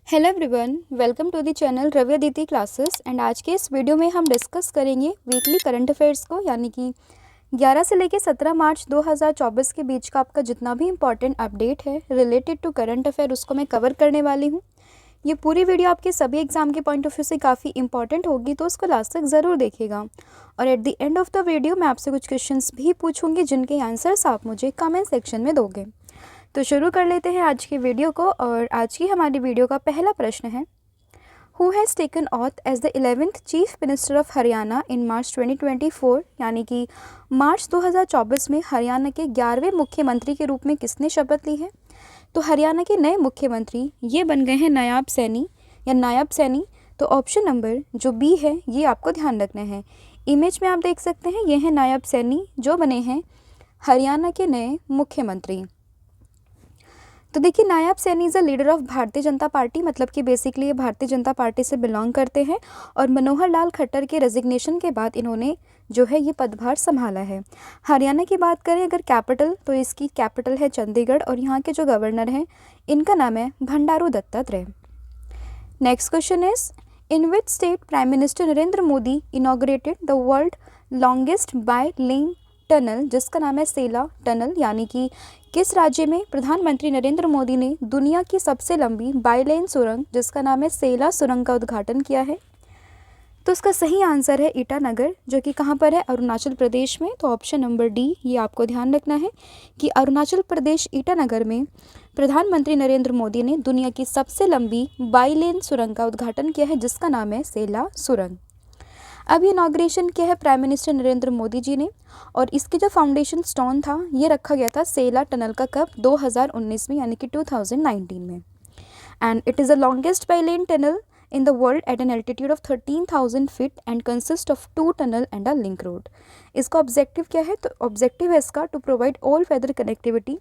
Hello everyone, welcome to the channel Ravi Aditi classes. And आज के इस वीडियो में हम डिस्कस करेंगे वीकली करंट अफेयर्स को, यानी कि 11 से लेकर 17 मार्च 2024 के बीच का आपका जितना भी इम्पॉर्टेंट अपडेट है रिलेटेड टू करंट अफेयर उसको मैं कवर करने वाली हूँ। ये पूरी वीडियो आपके सभी एग्जाम के पॉइंट ऑफ व्यू से काफ़ी इंपॉर्टेंट होगी, तो उसको लास्ट तक ज़रूर देखिएगा। और eight the end of the video मैं आपसे कुछ क्वेश्चंस भी पूछूंगी जिनके आंसर्स आप मुझे कमेंट सेक्शन में दोगे। तो शुरू कर लेते हैं आज की वीडियो को। और आज की हमारी वीडियो का पहला प्रश्न है, who has taken oath as the 11th chief minister of Haryana in March 2024, यानी कि मार्च 2024 में हरियाणा के 11वें मुख्यमंत्री के रूप में किसने शपथ ली है। तो हरियाणा के नए मुख्यमंत्री ये बन गए हैं नायब सैनी या नायब सैनी। तो ऑप्शन नंबर जो बी है ये आपको ध्यान रखना है। इमेज में आप देख सकते हैं ये है नायब सैनी जो बने हैं हरियाणा के नए मुख्यमंत्री। तो देखिए, Nayab Saini is a leader of Bharatiya Janata party, मतलब कि बेसिकली ये भारतीय जनता पार्टी से बिलोंग करते हैं। और मनोहर लाल खट्टर के रेजिग्नेशन के बाद इन्होंने जो है ये पदभार संभाला है। हरियाणा की बात करें अगर कैपिटल, तो इसकी कैपिटल है चंडीगढ़ और यहाँ के जो गवर्नर हैं इनका नाम है Bhandaru Dattatreya. Next question is, in which state prime minister Narendra Modi inaugurated the world longest bi lane tunnel, जिसका नाम है सेला टनल, यानी कि किस राज्य में प्रधानमंत्री नरेंद्र मोदी ने दुनिया की सबसे लंबी बाईलेन सुरंग जिसका नाम है सेला सुरंग का उद्घाटन किया है। तो इसका सही आंसर है ईटानगर, जो कि कहाँ पर है, अरुणाचल प्रदेश में। तो ऑप्शन नंबर डी ये आपको ध्यान रखना है कि अरुणाचल प्रदेश ईटानगर में प्रधानमंत्री नरेंद्र मोदी ने दुनिया की सबसे लंबी बाईलेन सुरंग का उद्घाटन किया है जिसका नाम है सेला सुरंग। अब ये इनॉग्रेशन किया है प्राइम मिनिस्टर नरेंद्र मोदी जी ने, और इसके जो फाउंडेशन स्टोन था ये रखा गया था सेला टनल का कब 2019 में, यानी कि 2019 में। And it is the longest bi lane tunnel in the world at an altitude of 13,000 feet and consist of 2 tunnel and a link road. इसका ऑब्जेक्टिव क्या है, तो ऑब्जेक्टिव है इसका to provide all weather connectivity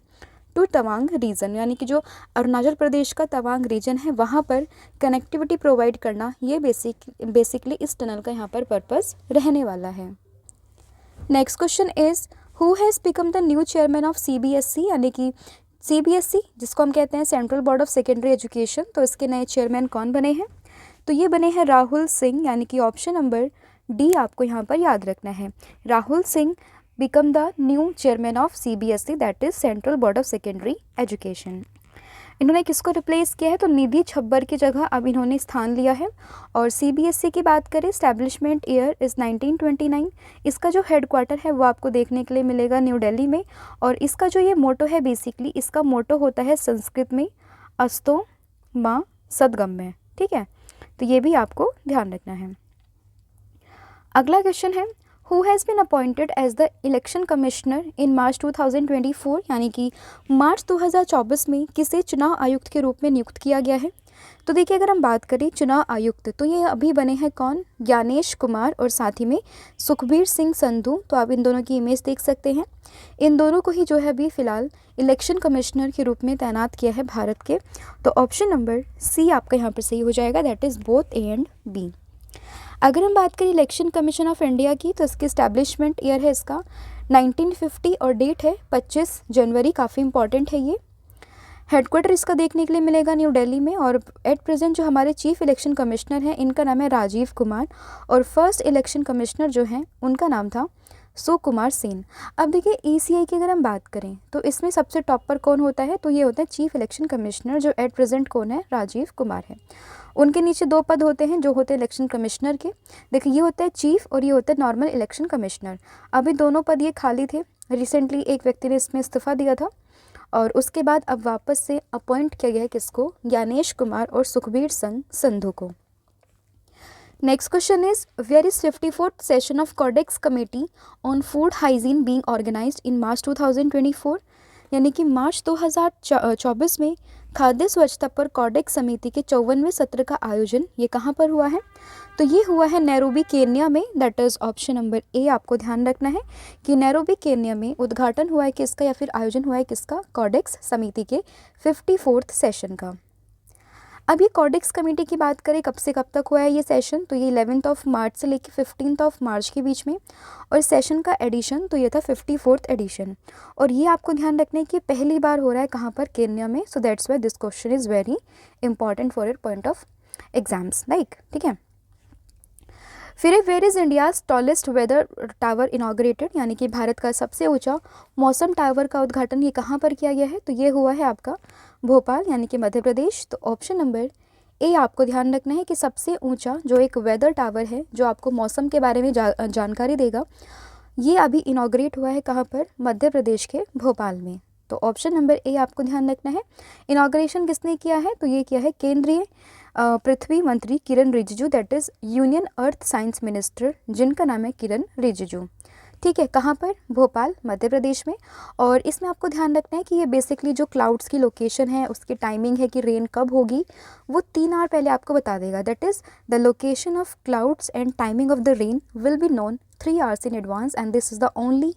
to Tawang region, यानी कि जो अरुणाचल प्रदेश का तवांग रीजन है वहाँ पर कनेक्टिविटी प्रोवाइड करना, ये बेसिकली इस टनल का यहाँ पर पर्पस रहने वाला है। Next question is, who has become the new chairman of CBSE, यानी कि CBSE जिसको हम कहते हैं central board of secondary education. तो इसके नए चेयरमैन कौन बने हैं, तो ये बने हैं राहुल सिंह, यानी कि ऑप्शन नंबर डी आपको यहाँ पर याद रखना है। Rahul Singh become the new chairman of CBSE, that is Central Board of Secondary Education। इन्होंने किसको रिप्लेस किया है, तो निधि छब्बर की जगह अब इन्होंने स्थान लिया है। और CBSE की बात करें, स्टैब्लिशमेंट ईयर इज़ 1929। इसका जो हेडक्वार्टर है वो आपको देखने के लिए मिलेगा न्यू दिल्ली में। और इसका जो ये मोटो है, बेसिकली इसका मोटो होता है संस्कृत में अस्तो माँ सदगम्य, ठीक है। तो ये भी आपको ध्यान रखना है। अगला क्वेश्चन है, who has been appointed as the election commissioner in March 2024, यानी कि मार्च 2024 में किसे चुनाव आयुक्त के रूप में नियुक्त किया गया है। तो देखिए, अगर हम बात करें चुनाव आयुक्त, तो ये अभी बने हैं कौन, ज्ञानेश कुमार और साथ ही में सुखबीर सिंह संधू। तो आप इन दोनों की इमेज देख सकते हैं। इन दोनों को ही जो है अभी फ़िलहाल इलेक्शन कमिश्नर के रूप में तैनात किया है भारत के। तो ऑप्शन नंबर सी आपका यहाँ पर सही हो जाएगा, that is both A and B. अगर हम बात करें इलेक्शन कमीशन ऑफ इंडिया की, तो इसकी स्टैब्लिशमेंट ईयर है इसका 1950 और डेट है 25 जनवरी, काफ़ी इंपॉर्टेंट है ये। हेडक्वार्टर इसका देखने के लिए मिलेगा न्यू दिल्ली में। और एट प्रेजेंट जो हमारे चीफ इलेक्शन कमिश्नर हैं इनका नाम है राजीव कुमार, और फर्स्ट इलेक्शन कमिश्नर जो हैं उनका नाम था सुकुमार सेन। अब देखिए, ECI की अगर हम बात करें तो इसमें सबसे टॉप पर कौन होता है, तो ये होता है चीफ इलेक्शन कमिश्नर, जो एट प्रेजेंट कौन है, राजीव कुमार है। उनके नीचे 2 पद होते हैं जो होते हैं इलेक्शन कमिश्नर के। देखिए, ये होता है चीफ और ये होता है नॉर्मल इलेक्शन कमिश्नर। अभी दोनों पद ये खाली थे, रिसेंटली एक व्यक्ति ने इसमें इस्तीफा दिया था और उसके बाद अब वापस से अपॉइंट किया गया है किसको, ज्ञानेश कुमार और सुखबीर सिंह संधू को। Next question is, where is 54th session of Codex committee on food hygiene being organised in March 2024, यानी कि मार्च 2024 में खाद्य स्वच्छता पर कॉडेक्स समिति के 54वें सत्र का आयोजन ये कहाँ पर हुआ है, तो ये हुआ है नैरोबी केन्या में, दैट इज़ ऑप्शन नंबर ए आपको ध्यान रखना है कि नैरोबी केन्या में उद्घाटन हुआ है किसका, या फिर आयोजन हुआ है किसका, कॉडेक्स समिति के 54th सेशन का। अब ये कॉडेक्स कमेटी की बात करें कब से कब तक हुआ है ये सेशन, तो ये 11 मार्च से लेकर 15 मार्च के बीच में, और सेशन का एडिशन तो ये था 54th एडिशन। और ये आपको ध्यान रखना है कि पहली बार हो रहा है कहाँ पर, केन्या में। So that's why this question is very important for your point of exams, like, ठीक है। फिर where is India's tallest weather tower inaugurated, यानी कि भारत का सबसे ऊंचा मौसम टावर का उद्घाटन ये कहाँ पर किया गया है, तो ये हुआ है आपका भोपाल, यानी कि मध्य प्रदेश। तो ऑप्शन नंबर ए आपको ध्यान रखना है कि सबसे ऊंचा जो एक वेदर टावर है जो आपको मौसम के बारे में जानकारी देगा, ये अभी इनाग्रेट हुआ है कहाँ पर, मध्य प्रदेश के भोपाल में। तो ऑप्शन नंबर ए आपको ध्यान रखना है। इनाग्रेशन किसने किया है, तो ये किया है केंद्रीय पृथ्वी मंत्री Kiren Rijiju, that is union earth science minister, जिनका नाम है किरण रिजिजू, ठीक है। कहाँ पर, भोपाल, मध्य प्रदेश में। और इसमें आपको ध्यान रखना है कि ये बेसिकली जो क्लाउड्स की लोकेशन है, उसकी टाइमिंग है कि रेन कब होगी, वो 3 आवर पहले आपको बता देगा। That is the location of clouds and timing of the rain will be known 3 hours in advance, and this is the only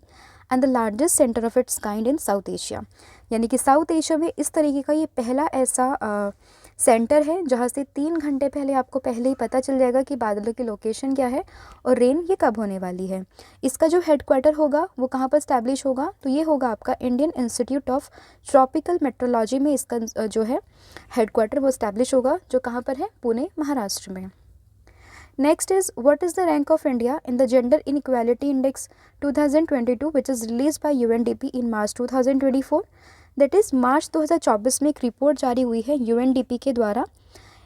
and the largest centre of its kind in south Asia, यानी कि south Asia में इस तरीके का ये पहला ऐसा centre है जहाँ से 3 घंटे पहले आपको पहले ही पता चल जाएगा कि बादलों की लोकेशन क्या है और रेन ये कब होने वाली है। इसका जो हेडक्वार्टर होगा वो कहाँ पर स्टैब्लिश होगा, तो ये होगा आपका Indian institute of tropical metrology में इसका जो है हेडक्वार्टर वो स्टैब्लिश होगा, जो कहाँ पर है, पुणे, महाराष्ट्र में। Next is what is the rank of India in the gender inequality index 2022 which is release by UNDP in March 2024। That is March 2024 में एक रिपोर्ट जारी हुई है यूएनडीपी के द्वारा।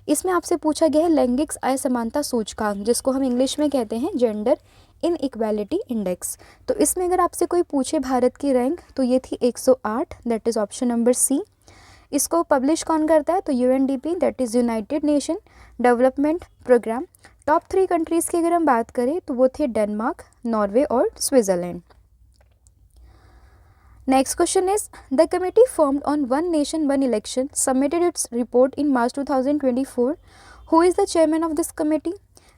इसमें आपसे पूछा गया है लैंगिक असमानता सूचकांक, जिसको हम इंग्लिश में कहते हैं जेंडर इनइक्वालिटी इंडेक्स। तो इसमें अगर आपसे कोई पूछे भारत की रैंक, तो ये थी 108, that is option number C. इसको पब्लिश कौन करता है, तो UNDP, that is United Nation Development Programme. Top 3 countries की अगर हम बात करें तो वो थे डेनमार्क, नॉर्वे और Switzerland. Next question is the committee formed on one nation one election submitted its report in March 2024। Who is the chairman of this committee,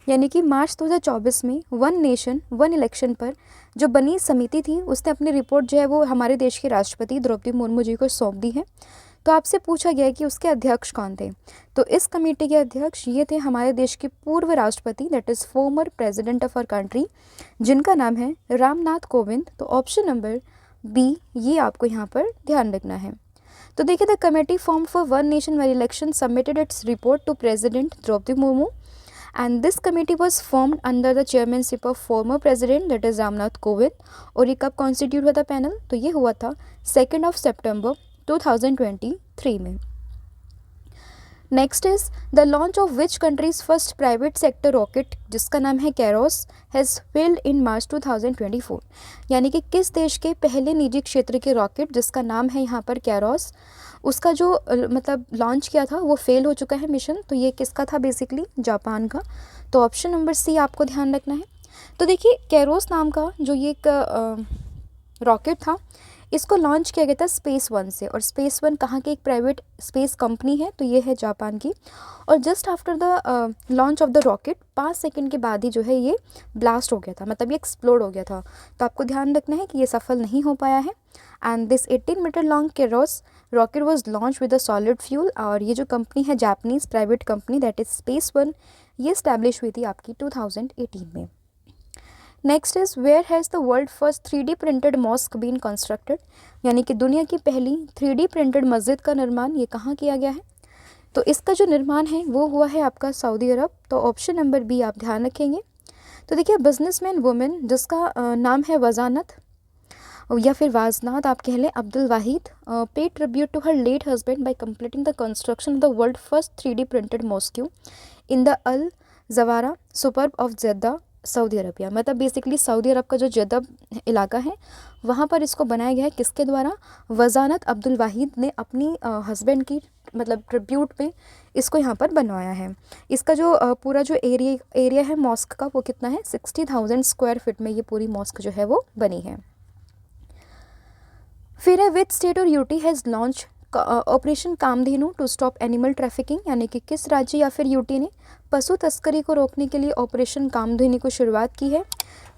यानी कि मार्च 2024 में वन नेशन वन इलेक्शन पर जो बनी समिति थी उसने अपनी रिपोर्ट जो है वो हमारे देश के राष्ट्रपति द्रौपदी मुर्मू जी को सौंप दी है। तो आपसे पूछा गया है कि उसके अध्यक्ष कौन थे, तो इस कमेटी के अध्यक्ष ये थे हमारे देश के पूर्व राष्ट्रपति, that is former president of our country, जिनका नाम है रामनाथ कोविंद। तो ऑप्शन नंबर बी ये आपको यहाँ पर ध्यान रखना है। तो देखिए, the committee form for one nation one election submitted its report to president Droupadi Murmu, and this committee was formed under the chairmanship of former president, that is Ramnath Kovind. और ये कब कॉन्स्टिट्यूट हुआ था पैनल, तो ये हुआ था 2 सितंबर 2023 में। Next is the launch of which countries first private sector rocket, जिसका नाम है Carolus, has failed in March 2024, यानी कि किस देश के पहले निजी क्षेत्र के रॉकेट जिसका नाम है यहाँ पर कैरोस, उसका जो मतलब लॉन्च किया था वो फेल हो चुका है मिशन। तो ये किसका था, बेसिकली जापान का। तो ऑप्शन नंबर सी आपको ध्यान रखना है। तो देखिए, कैरोस नाम का जो ये एक रॉकेट था, इसको लॉन्च किया गया था स्पेस वन से, और स्पेस वन कहाँ की एक प्राइवेट स्पेस कंपनी है, तो ये है जापान की। और just after the launch of the rocket 5 second के बाद ही जो है ये ब्लास्ट हो गया था, मतलब ये एक्सप्लोड हो गया था। तो आपको ध्यान रखना है कि ये सफल नहीं हो पाया है। And this 18 metre long Kairos rocket was launch with a solid fuel, और ये जो कंपनी है Japanese private company, that is Space One, ये स्टैब्लिश हुई थी आपकी 2018 में। Next is where has the world first 3D printed mosque been constructed, यानी कि दुनिया की पहली 3D प्रिंटेड मस्जिद का निर्माण ये कहाँ किया गया है। तो इसका जो निर्माण है वो हुआ है आपका सऊदी अरब। तो ऑप्शन नंबर बी आप ध्यान रखेंगे। तो देखिए, बिजनेसमैन वुमेन जिसका नाम है वजानत या फिर वाजनात आप कह लें, Abdul Wahid, pay tribute to her late husband by completing the construction of the world first 3D printed mosque in the Al Jawhara suburb of Jeddah, Saudi Arabia. मतलब बेसिकली सऊदी अरब का जो जद्दा इलाका है वहाँ पर इसको बनाया गया है, किसके द्वारा, वजानत अब्दुल वाहिद ने अपनी हस्बैंड की मतलब ट्रिब्यूट में इसको यहाँ पर बनवाया है। इसका जो पूरा जो एरिया है मॉस्क का वो कितना है, 60,000 स्क्वायर फीट में ये पूरी मॉस्क जो है वो बनी है। फिर है विच स्टेट और UT has launch operation Kamdhenu to stop animal trafficking, यानी कि किस राज्य या फिर यूटी ने पशु तस्करी को रोकने के लिए ऑपरेशन कामधेनु को शुरुआत की है।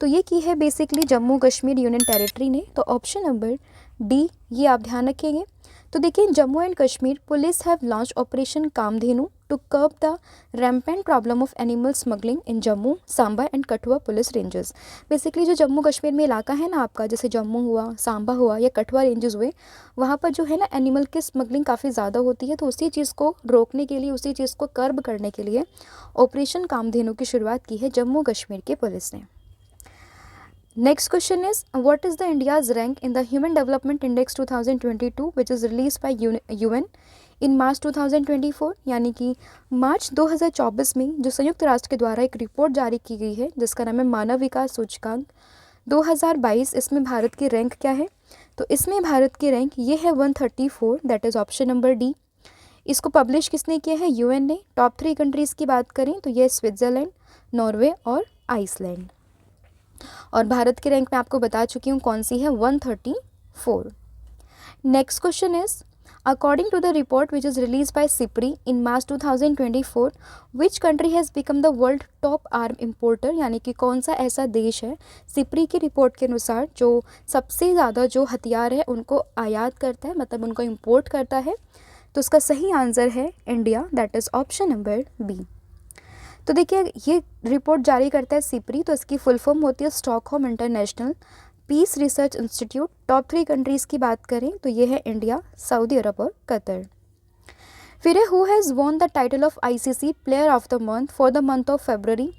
तो ये की है basically Jammu Kashmir union territory ने। तो ऑप्शन नंबर डी ये आप ध्यान रखेंगे। तो देखिए, Jammu and Kashmir police have launch operation Kamdhenu to curb the rampant problem of animal smuggling in Jammu, Samba and Kathua police ranges. Basically जो जम्मू कश्मीर में इलाका है ना आपका, जैसे जम्मू हुआ, सांबा हुआ या कठुआ रेंजेस हुए, वहाँ पर जो है ना एनिमल की स्मगलिंग काफ़ी ज़्यादा होती है। तो उसी चीज़ को रोकने के लिए, उसी चीज़ को कर्ब करने के लिए ऑपरेशन कामधेनु की शुरुआत की है जम्मू कश्मीर की पुलिस ने। Next question is, what is the India's rank in the Human Development Index 2022 which is released by UN in March 2024? यानी कि मार्च 2024 में जो संयुक्त राष्ट्र के द्वारा एक रिपोर्ट जारी की गई है जिसका नाम है मानव विकास सूचकांक 2022, इसमें भारत की रैंक क्या है? तो इसमें भारत की रैंक ये है 134, that is option number D. इसको पब्लिश किसने किया है? UN ने। टॉप 3 कंट्रीज़ की बात करें तो ये स्विट्ज़रलैंड, नॉर्वे और आइसलैंड। और भारत की रैंक मैं आपको बता चुकी हूँ कौन सी है, 134। Next question is, according to the report which is release by SIPRI in March 2024, which country has become the world top arm importer? यानी कि कौन सा ऐसा देश है सिप्री की रिपोर्ट के अनुसार जो सबसे ज़्यादा जो हथियार है उनको आयात करता है, मतलब उनको इम्पोर्ट करता है? तो उसका सही आंसर है India, that is option number B. तो देखिए, ये रिपोर्ट जारी करता है सिप्री, तो इसकी फुल फॉर्म होती है Stockholm International Peace Research Institute. Top 3 countries की बात करें तो ये है इंडिया, सऊदी अरब और कतर। फिर है, who has won the title of ICC player of the month for the month of February?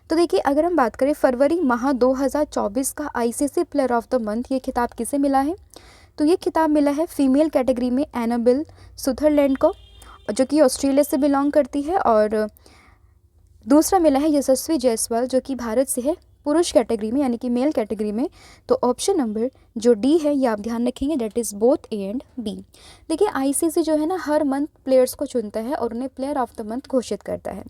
तो देखिए, अगर हम बात करें फरवरी माह 2024 का ICC player of the month, ये खिताब किसे मिला है? तो ये खिताब मिला है फीमेल कैटेगरी में एनाबिल सुथरलैंड को, जो कि ऑस्ट्रेलिया से बिलोंग करती है, और दूसरा मिला है यशस्वी जायसवाल जो कि भारत से है पुरुष कैटेगरी में, यानी कि मेल कैटेगरी में। तो ऑप्शन नंबर जो डी है ये आप ध्यान रखेंगे, that is both A and B. देखिए, ICC जो है ना हर मंथ प्लेयर्स को चुनता है और उन्हें प्लेयर ऑफ द मंथ घोषित करता है।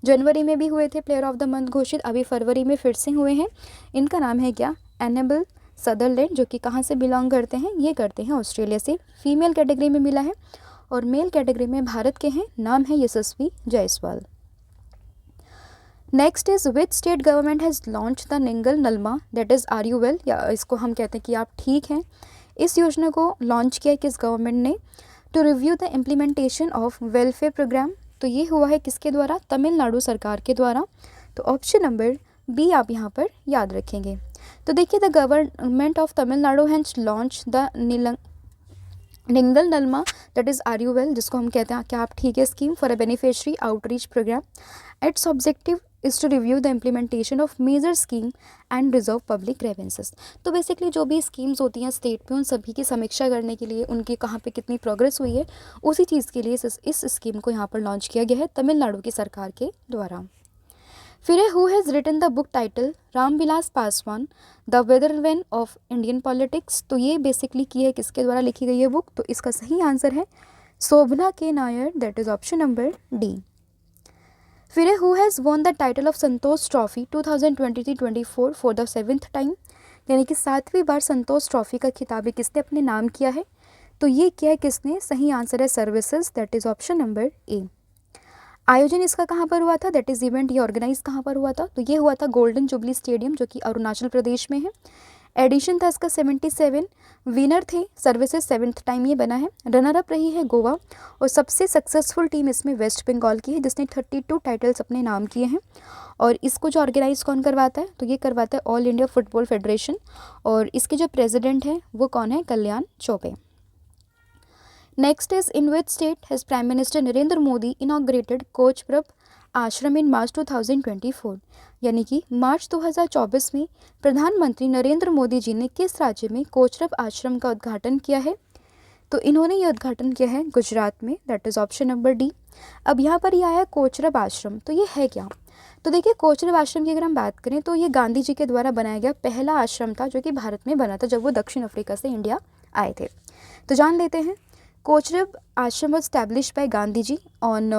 जनवरी में भी हुए थे प्लेयर ऑफ द मंथ घोषित, अभी फरवरी में फिर से हुए हैं। इनका नाम है क्या? एनाबिल सदरलैंड, जो कि कहाँ से बिलोंग करते हैं? ये करते हैं ऑस्ट्रेलिया से। फीमेल कैटेगरी में मिला है और मेल कैटेगरी में भारत के हैं, नाम है Yashasvi Jaiswal. Next is, which state government has launch the Neengal Nalama, that is are you well, या इसको हम कहते हैं कि आप ठीक हैं। इस योजना को लॉन्च किया है किस गवर्नमेंट ने? To review the implementation of welfare programme. तो ये हुआ है किसके द्वारा? तमिलनाडु सरकार के द्वारा। तो ऑप्शन नंबर बी आप यहाँ पर याद रखेंगे। तो देखिए, the government of Tamil Nadu has launch the Neengal Nalama, that is are you well, जिसको हम कहते हैं क्या आप ठीक है, scheme for a beneficiary outreach programme. Its objective is to review the implementation of major scheme and reserve public grievances. तो basically जो भी स्कीम्स होती हैं स्टेट पे, उन सभी की समीक्षा करने के लिए, उनकी कहाँ पे कितनी प्रोग्रेस हुई है, उसी चीज़ के लिए इस स्कीम को यहाँ पर लॉन्च किया गया है तमिलनाडु की सरकार के द्वारा। फिर है, who has written the book title Ramvilas Paswan the weathervane of Indian politics? तो ये बेसिकली की है किसके द्वारा लिखी गई है बुक? तो इसका सही आंसर है शोभना के Nair, that is option number D. फिर है, who has won the title of Santosh trophy 2023-24 for the 7th time? यानी कि 7वीं बार संतोष ट्रॉफी का खिताब किसने अपने नाम किया है? तो ये किया है किसने? सही आंसर है services, that is option number ए। आयोजन इसका कहाँ पर हुआ था? दैट इज़ इवेंट ये ऑर्गेनाइज कहाँ पर हुआ था? तो ये हुआ था गोल्डन जुबली स्टेडियम, जो कि अरुणाचल प्रदेश में है। एडिशन था इसका 77, विनर थे सर्विसेज, 7th टाइम ये बना है। रनर अप रही है गोवा, और सबसे सक्सेसफुल टीम इसमें वेस्ट बंगाल की है जिसने 32 टाइटल्स अपने नाम किए हैं। और इसको जो ऑर्गेनाइज कौन करवाता है? तो ये करवाता है ऑल इंडिया फुटबॉल फेडरेशन, और इसके जो प्रेसिडेंट हैं वो कौन है? Kalyan Chaubey. Next is, in which state has prime minister Narendra Modi inaugurated Kochrab Ashram in March 2024? यानी कि मार्च 2024 में प्रधानमंत्री नरेंद्र मोदी जी ने किस राज्य में कोचरब आश्रम का उद्घाटन किया है? तो इन्होंने ये उद्घाटन किया है गुजरात में, that is option number D. अब यहाँ पर ये आया कोचरब आश्रम, तो ये है क्या? तो देखिए, कोचरब आश्रम की अगर हम बात करें तो ये गांधी जी के द्वारा बनाया गया पहला आश्रम था जो कि भारत में बना था जब वो दक्षिण अफ्रीका से इंडिया आए थे। तो जान लेते हैं। कोचरब आश्रम was established by Gandhi ji on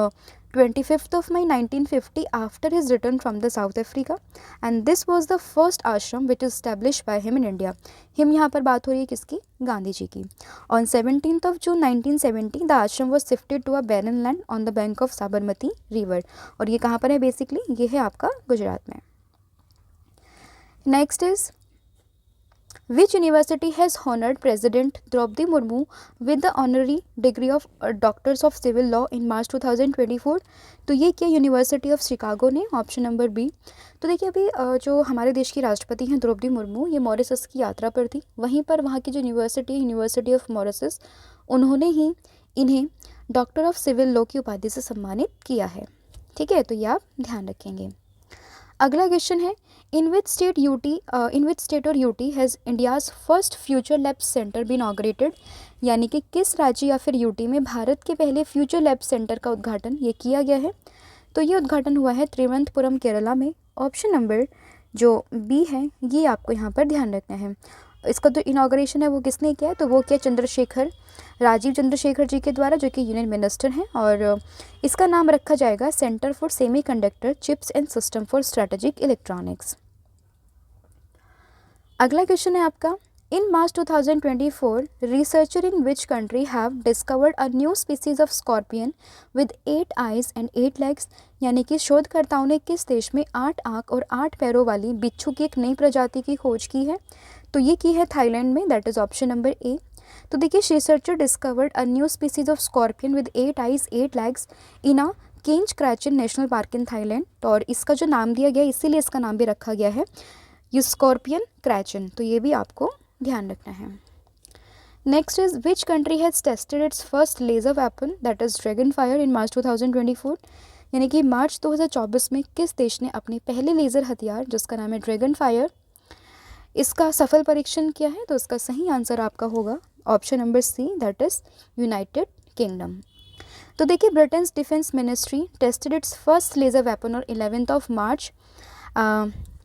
25th of May 1950 after his return from the South Africa, and this was the first ashram which is established by him in India. him यहाँ पर बात हो रही है किसकी? गांधी जी की। On 17th of June 1970 the ashram was shifted to a barren land on the bank of Sabarmati river, और ये कहाँ पर है? बेसिकली ये है आपका गुजरात में। Next is, which university has honoured president Droupadi Murmu with the honorary degree of doctors of civil law in March 2024? तो ये क्या यूनिवर्सिटी ऑफ शिकागो ने, ऑप्शन नंबर बी। तो देखिए अभी जो हमारे देश की राष्ट्रपति हैं द्रौपदी मुर्मू, ये मॉरिशस की यात्रा पर थी, वहीं पर वहाँ की जो यूनिवर्सिटी है, यूनिवर्सिटी ऑफ मॉरिशस, उन्होंने ही इन्हें डॉक्टर ऑफ सिविल लॉ की उपाधि से सम्मानित किया है। ठीक है, तो ये आप ध्यान रखेंगे। अगला क्वेश्चन है, इन विच स्टेट और UT has India's first future lab centre been inaugurated? यानी कि किस राज्य या फिर यूटी में भारत के पहले फ्यूचर लैब सेंटर का उद्घाटन ये किया गया है? तो ये उद्घाटन हुआ है त्रिवेंद्रपुरम, केरला में। ऑप्शन नंबर जो बी है ये आपको यहाँ पर ध्यान रखना है। इसका जो इनॉग्रेशन है वो किसने किया है? तो वो क्या राजीव चंद्रशेखर जी के द्वारा, जो कि यूनियन मिनिस्टर हैं, और इसका नाम रखा जाएगा centre for semiconductor chips and system for strategic electronics. अगला क्वेश्चन है आपका, इन March 2024 researcher in which country have discovered a new species of scorpion with 8 eyes and 8 legs? यानी कि शोधकर्ताओं ने किस देश में 8 आँख और 8 पैरों वाली बिच्छू की एक नई प्रजाति की खोज की है? तो ये की है थाईलैंड में, that is option number A. तो देखिए, researcher discovered a new species of scorpion with 8 eyes 8 legs in a Kaeng Krachan national park in Thailand. और इसका जो नाम दिया गया, इसीलिए इसका नाम भी रखा गया है ये स्कॉर्पियन क्रैचन। तो ये भी आपको ध्यान रखना है। Next is which country has tested its first laser weapon that is dragon fire in March 2024? यानी कि मार्च 2024 में किस देश ने अपने पहले लेज़र हथियार, जिसका नाम है ड्रैगन फायर, इसका सफल परीक्षण किया है? तो इसका सही आंसर आपका होगा option number C, that is United Kingdom. तो देखिए, Britain's defence ministry tested its first laser weapon on 11th of March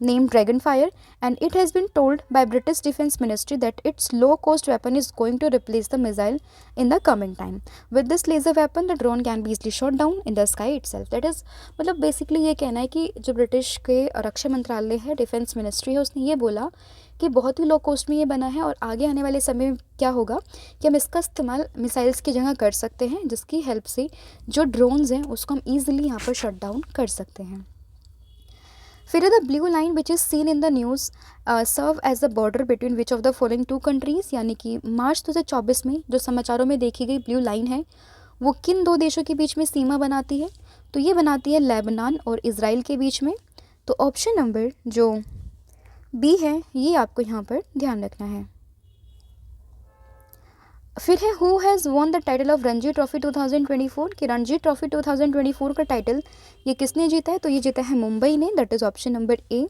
named Dragonfire, and it has been told by British Defence Ministry that its low-cost weapon is going to replace the missile in the coming time. With this laser weapon, the drone can be easily shot down in the sky itself. That is, मतलब basically ये कहना है कि जो British के रक्षा मंत्रालय है, defence ministry है, उसने ये बोला कि बहुत ही लो कॉस्ट में ये बना है और आगे आने वाले समय में क्या होगा कि हम इसका इस्तेमाल मिसाइल्स की जगह कर सकते हैं, जिसकी हेल्प से जो ड्रोन्स हैं उसको हम ईजिली यहाँ पर शट डाउन कर सकते हैं। फिर the blue line which is seen in the news serve as the border between which of the following 2 countries? यानी कि मार्च 2024 में जो समाचारों में देखी गई ब्लू लाइन है वो किन 2 देशों के बीच में सीमा बनाती है? तो ये बनाती है लेबनान और इज़राइल के बीच में। तो ऑप्शन नंबर जो बी है ये आपको यहाँ पर ध्यान रखना है। फिर है who has won the title of Ranji trophy 2024? कि रणजी ट्रॉफी 2024 का टाइटल ये किसने जीता है? तो ये जीता है मुंबई ने, that is option number A.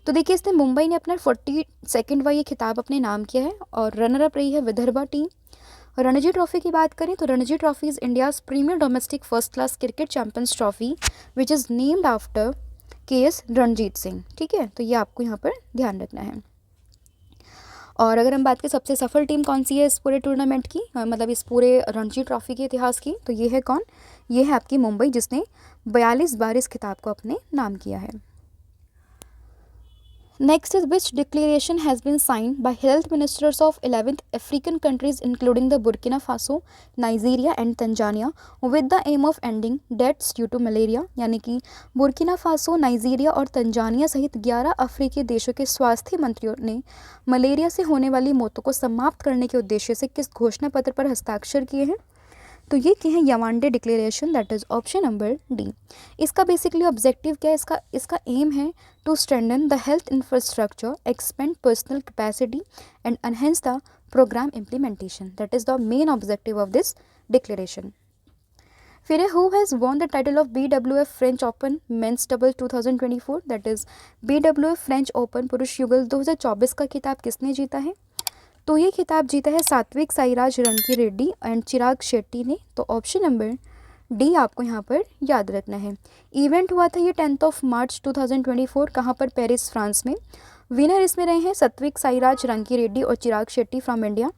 तो देखिए, इसने मुंबई ने अपना 42वां ये खिताब अपने नाम किया है और रनर अप रही है विदर्भा टीम। रणजी ट्रॉफी की बात करें तो Ranji trophy is India's premier domestic first class cricket champions trophy which is named after KS Ranjit Singh. ठीक है, तो ये आपको यहाँ पर ध्यान रखना है। और अगर हम बात करें सबसे सफल टीम कौन सी है इस पूरे टूर्नामेंट की, मतलब इस पूरे रणजी ट्रॉफी के इतिहास की, तो ये है कौन? ये है आपकी मुंबई, जिसने 42 बार इस खिताब को अपने नाम किया है। Next is which declaration has been signed by health ministers of 11th African countries including the Burkina Faso, Nigeria and Tanzania with the aim of ending deaths due to malaria? यानी कि बुर्किना फासो, नाइजीरिया और Tanzania सहित 11 अफ्रीकी देशों के स्वास्थ्य मंत्रियों ने मलेरिया से होने वाली मौतों को समाप्त करने के उद्देश्य से किस घोषणा पत्र पर हस्ताक्षर किए हैं? तो ये क्या है? Yaounde declaration, that is option number D. इसका बेसिकली ऑब्जेक्टिव क्या है? इसका एम है to strengthen the health infrastructure, expand personal capacity and enhance the programme implementation. That is the main objective of this declaration. फिर है who has won the title of BWF French Open men's double 2024? That is BWF French Open पुरुष युगल 2024 का खिताब किसने जीता है? तो ये खिताब जीता है सात्विक साईराज रंकीरेड्डी एंड चिराग शेट्टी ने। तो ऑप्शन नंबर डी आपको यहाँ पर याद रखना है। इवेंट हुआ था ये 10th March 2024, कहाँ पर? पेरिस, फ्रांस में। विनर इसमें रहे हैं सात्विक साईराज रंकीरेड्डी और Chirag Shetty from India.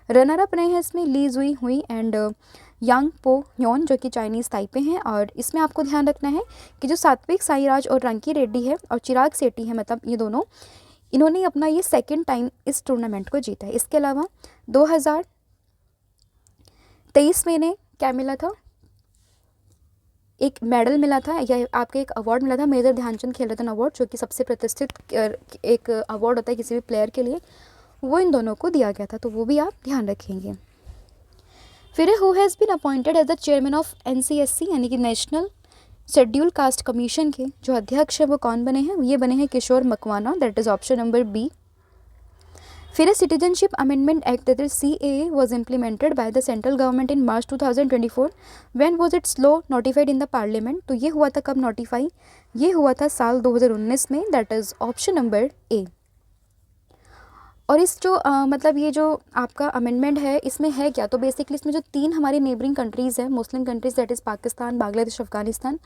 Runner up रहे हैं इसमें ली जुई हुई एंड यांग पो ह्योन, जो कि चाइनीज़ ताइपे हैं। और इसमें आपको ध्यान रखना है कि जो सात्विक साईराज और रंकीरेड्डी है और चिराग शेट्टी है, मतलब ये दोनों, इन्होंने अपना ये सेकंड टाइम इस टूर्नामेंट को जीता है। इसके अलावा 2023 में इन्हें क्या मिला था? एक मेडल मिला था या आपको एक अवार्ड मिला था, मेजर ध्यानचंद खेल रत्न अवार्ड, जो कि सबसे प्रतिष्ठित एक अवार्ड होता है किसी भी प्लेयर के लिए। वो इन दोनों को दिया गया था, तो वो भी आप ध्यान रखेंगे। फिर है who has been appointed as the chairman of NCSC यानी कि नेशनल शेड्यूल कास्ट कमीशन के जो अध्यक्ष है वो कौन बने हैं? ये बने हैं Kishore Makwana, that is option number B. फिर है citizenship amendment act that is CAA was implemented by the central government in March 2024। When was its law notified in the parliament? तो ये हुआ था कब नोटिफाई? ये हुआ था साल 2019 में, दैट इज ऑप्शन नंबर ए। और इस जो मतलब ये जो आपका अमेंडमेंट है इसमें है क्या? तो बेसिकली इसमें जो 3 हमारी नेबरिंग कंट्रीज़ हैं, Muslim countries, that is Pakistan, Bangladesh, Afghanistan,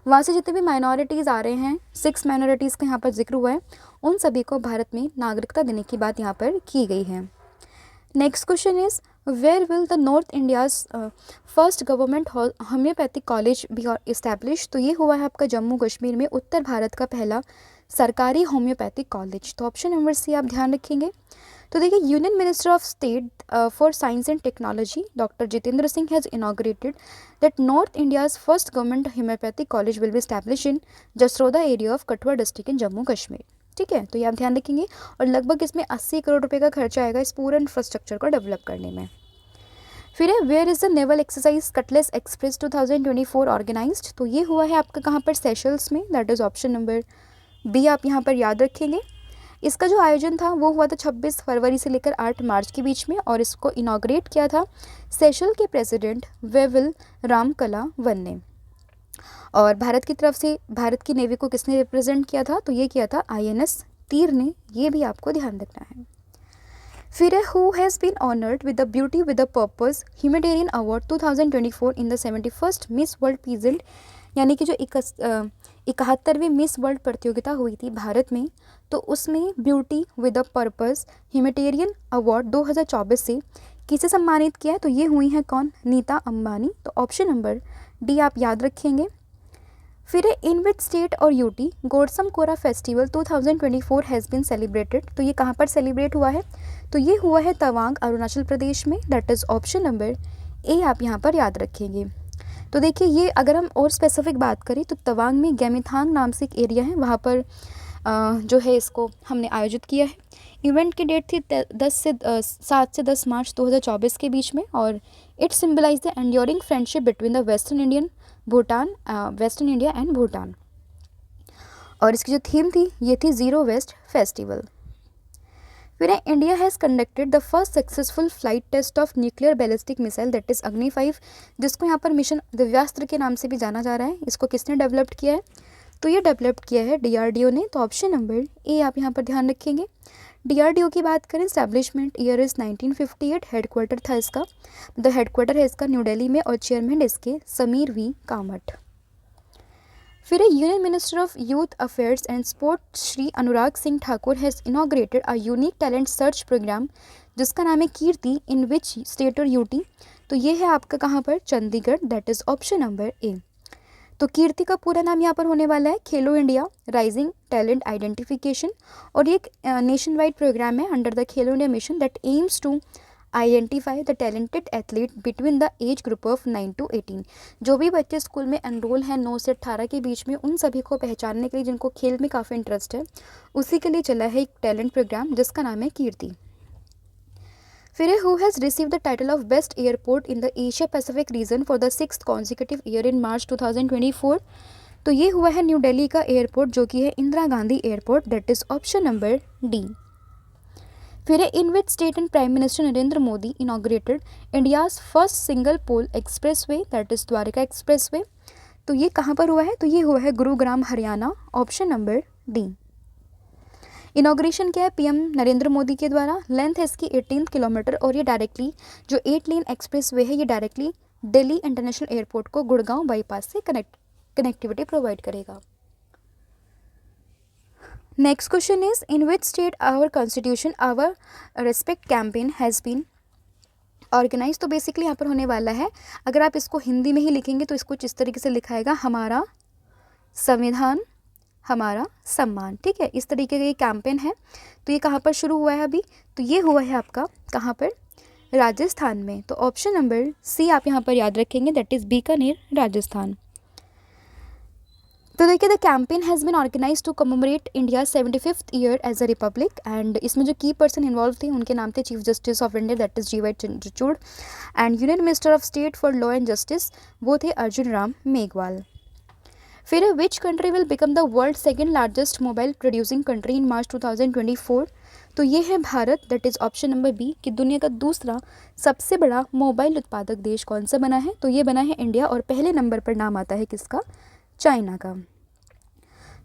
वहाँ से जितने भी माइनॉरिटीज़ आ रहे हैं, 6 माइनॉरिटीज़ का यहाँ पर जिक्र हुआ है, उन सभी को भारत में नागरिकता देने की बात यहाँ पर की गई है। Next question is where will the north India's first government homeopathic college be establish? तो ये हुआ है आपका जम्मू कश्मीर में उत्तर भारत का पहला सरकारी होम्योपैथिक कॉलेज। तो ऑप्शन नंबर सी आप ध्यान रखेंगे। तो देखिए, union minister of state for science and technology doctor Jitendra Singh has inaugurated that north India's first government homeopathic college will be establish in Jasrota area of Kathua district in Jammu Kashmir. ठीक है, तो ये आप ध्यान रखेंगे। और लगभग इसमें 80 करोड़ रुपए का खर्चा आएगा इस पूरे इंफ्रास्ट्रक्चर को डेवलप करने में। फिर है where is the naval exercise cutlass express 2024 organised? तो ये हुआ है आपका कहाँ पर? सेशल्स में, that is option number B आप यहाँ पर याद रखेंगे। इसका जो आयोजन था वो हुआ था 26 फरवरी से लेकर 8 मार्च के बीच में, और इसको इनॉग्रेट किया था सेशल के प्रेसिडेंट वेविल रामकलावन ने। और भारत की तरफ से भारत की नेवी को किसने रिप्रेजेंट किया था? तो ये किया था INS तीर ने, ये भी आपको ध्यान रखना है। फिर है who has been honoured with the beauty with the purpose humanitarian award 2024 in the 71st Miss World pageant, यानी कि जो 71वीं मिस वर्ल्ड प्रतियोगिता हुई थी भारत में, तो उसमें beauty with the purpose humanitarian award 2024 से किसे सम्मानित किया है? तो ये हुई हैं कौन? नीता अंबानी। तो ऑप्शन नंबर डी आप याद रखेंगे। फिर है इन विच स्टेट और यूटी गोडसम कोरा फेस्टिवल 2024 हैज़ बीन सेलिब्रेटेड? तो ये कहाँ पर सेलिब्रेट हुआ है? तो ये हुआ है तवांग, अरुणाचल प्रदेश में, that is option number A आप यहाँ पर याद रखेंगे। तो देखिए, ये अगर हम और स्पेसिफिक बात करें तो तवांग में गैमिथांग नाम से एक एरिया है, वहाँ पर जो है इसको हमने आयोजित किया है। इवेंट की डेट थी 7 से 10 मार्च 2024 के बीच में, और it symbolise the enduring friendship between the western India and Bhutan. और इसकी जो थीम थी ये थी ज़ीरो वेस्ट फेस्टिवल। फिर India has conducted the first successful flight test of nuclear ballistic missile that is Agni 5, जिसको यहाँ पर मिशन दिव्यास्त्र के नाम से भी जाना जा रहा है। इसको किसने डेवलप्ड किया है? तो ये डेवलप्ड किया है DRDO ने। तो ऑप्शन नंबर ए आप यहाँ पर ध्यान रखेंगे। DRDO की बात करें, इस्टेब्लिशमेंट ईयर इज़ 1958, हेडक्वार्टर था इसका, द हेडक्वार्टर है इसका न्यू दिल्ली में, और चेयरमैन इसके समीर V कामत। फिर union minister of youth affairs and sport Shri Anurag Singh Thakur has inaugurated a unique talent search programme जिसका नाम है कीर्ति, इन विच स्टेट और यूटी? तो ये है आपका कहाँ पर? Chandigarh, that is option number A. तो कीर्ति का पूरा नाम यहाँ पर होने वाला है खेलो इंडिया राइजिंग टैलेंट आइडेंटिफिकेशन, और ये एक नेशन वाइड प्रोग्राम है under the Khelo India mission that aims to identify the talented athlete between the age group of 9 to 18। जो भी बच्चे स्कूल में एनरोल हैं 9 से 18 के बीच में, उन सभी को पहचानने के लिए जिनको खेल में काफ़ी इंटरेस्ट है, उसी के लिए चला है एक टैलेंट प्रोग्राम जिसका नाम है कीर्ति। फिर who has receive the title of best airport in the Asia Pacific region for the 6th consecutive year in March 2024? तो ये हुआ है न्यू दिल्ली का एयरपोर्ट जो कि है Indira Gandhi airport, that is option number D. फिर in which state and prime minister Narendra Modi inaugurated India's first single pole expressway, that is Dwarka expressway? तो ये कहाँ पर हुआ है? तो ये हुआ है Gurugram, Haryana, option number D. Inauguration क्या है? PM नरेंद्र मोदी के द्वारा। लेंथ है इसकी 18 किलोमीटर, और ये डायरेक्टली जो 8 लेन एक्सप्रेसवे है ये डायरेक्टली दिल्ली इंटरनेशनल एयरपोर्ट को गुड़गांव बाईपास से कनेक्टिविटी प्रोवाइड करेगा। Next question is in which state our constitution our respect campaign has been organise? तो बेसिकली यहाँ पर होने वाला है, अगर आप इसको हिंदी में ही लिखेंगे तो इसको इस तरीके से लिखाएगा, हमारा संविधान हमारा सम्मान। ठीक है, इस तरीके का ये कैंपेन है। तो ये कहाँ पर शुरू हुआ है अभी? तो ये हुआ है आपका कहाँ पर? राजस्थान में। तो ऑप्शन नंबर सी आप यहाँ पर याद रखेंगे, दैट इज़ बीकानेर, राजस्थान। तो देखिए the campaign has been organise to commemorate India 75th year as a republic, and इसमें जो की पर्सन इन्वॉल्व थे उनके नाम थे chief justice of India that is G Y. Chandrachud, and union minister of state for law and justice वो थे अर्जुन राम मेघवाल। फिर which country will become the world second largest mobile producing country in March 2024, तो ये है Bharat, that is option number B, कि दुनिया का दूसरा सबसे बड़ा मोबाइल उत्पादक देश कौन सा बना है, तो ये बना है इंडिया, और पहले नंबर पर नाम आता है किसका, चाइना का।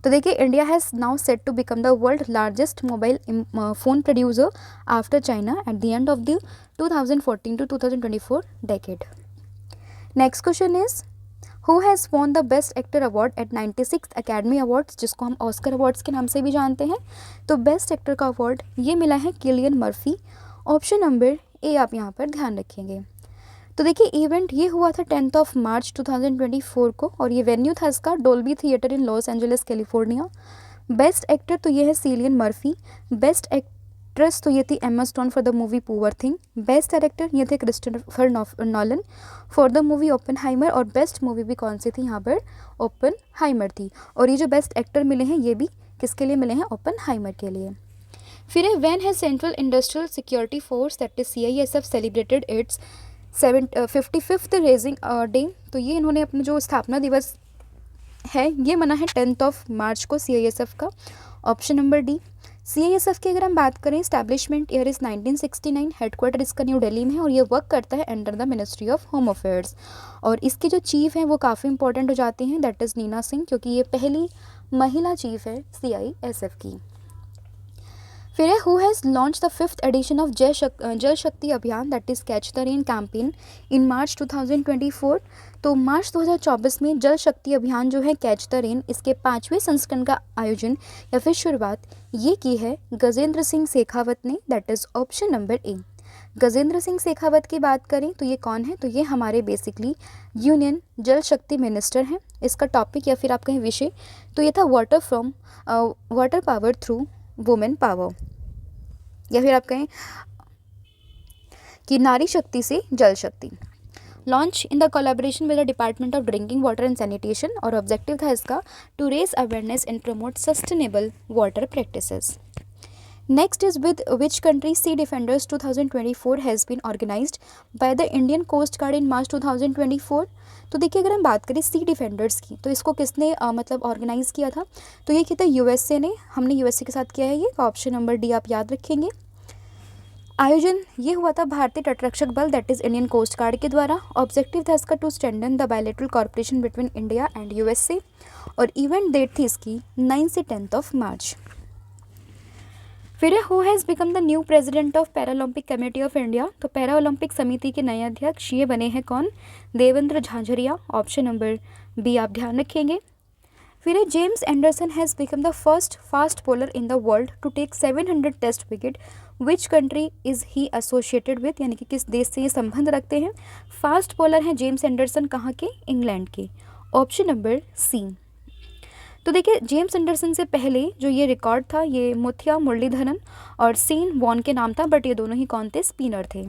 तो देखिए India has now set to become the world largest mobile phone producer after China at the end of the 2014 to 2024 decade. Next question is who has won the best actor award at 96th academy awards, जिसको हम Oscar awards के नाम से भी जानते हैं। तो best actor का अवार्ड ये मिला है Cillian Murphy, option number A आप यहाँ पर ध्यान रखेंगे। तो देखिए इवेंट ये हुआ था 10 मार्च 2024 को, और ये वेन्यू था इसका Dolby theatre in Los Angeles California. Best actor तो ये है सिलियन मर्फी, बेस्ट एक्ट्रेस तो ये थी Emma stone for the movie poor thing, best director ये थे Christopher Nolan for the movie Oppenheimer, और बेस्ट मूवी भी कौन सी थी यहाँ पर, ओपनहाइमर थी। और ये जो बेस्ट एक्टर मिले हैं ये भी किसके लिए मिले हैं, ओपनहाइमर के लिए। फिर है when has central industrial security force that is CISF celebrated it's 55th raising day, तो ये इन्होंने अपना जो स्थापना दिवस है ये मना है 10 मार्च को CISF का, ऑप्शन नंबर डी। CISF की अगर हम बात करें स्टैब्लिशमेंट ईयर इज़ 1969, हेडक्वार्टर इसका न्यू दिल्ली में है, और ये वर्क करता है under the ministry of home affairs, और इसके जो चीफ हैं वो काफ़ी इंपॉर्टेंट हो जाते हैं, दैट इज़ नीना सिंह, क्योंकि ये पहली महिला चीफ है CISF की। फिर है who has launch the 5th edition of Jal Shakti Abhiyan that is catch the rain campaign in March 2024, तो मार्च 2024 में जल शक्ति अभियान जो है कैच द रेन, इसके 5वें संस्करण का आयोजन या फिर शुरुआत ये की है गजेंद्र सिंह शेखावत ने, दैट इज़ ऑप्शन नंबर ए। गजेंद्र सिंह शेखावत की बात करें तो ये कौन है, तो ये हमारे बेसिकली यूनियन जल शक्ति मिनिस्टर हैं। इसका टॉपिक या फिर आप कहें विषय तो ये था water power through women power, या फिर आप कहें कि नारी शक्ति से Jal Shakti. Launch in the collaboration with the department of drinking water and sanitation, और ऑब्जेक्टिव था इसका to raise awareness and promote sustainable water practices. Next is with which country sea defenders 2024 has been organised by the Indian coast guard in March 2024, तो देखिए अगर हम बात करें सी defenders की तो इसको किसने मतलब ऑर्गेनाइज़ किया था, तो ये किया था USA ने, हमने USA के साथ किया है ये, ऑप्शन नंबर डी आप याद रखेंगे। आयोजन ये हुआ था भारतीय तटरक्षक बल that is Indian coast guard के द्वारा। ऑब्जेक्टिव था इसका to strengthen the bilateral corporation between India and USA, और इवेंट डेट थी इसकी 9 से 10 मार्च। फिर who has become the new president of paralympic committee of India, तो पैरा ओलंपिक समिति के नए अध्यक्ष ये बने हैं कौन, Devendra Jhajharia, option number B आप ध्यान रखेंगे। फिर James Anderson has become the first fast bowler in the world to take 700 test wicket, which country is he associated with, यानी कि किस देश से ये संबंध रखते हैं। फास्ट बॉलर हैं जेम्स एंडरसन, कहाँ के, इंग्लैंड के, ऑप्शन नंबर सी। तो देखिए जेम्स एंडरसन से पहले जो ये रिकॉर्ड था ये मुथिया मुरलीधरन और सीन वॉन के नाम था, बट ये दोनों ही कौन थे, स्पिनर थे।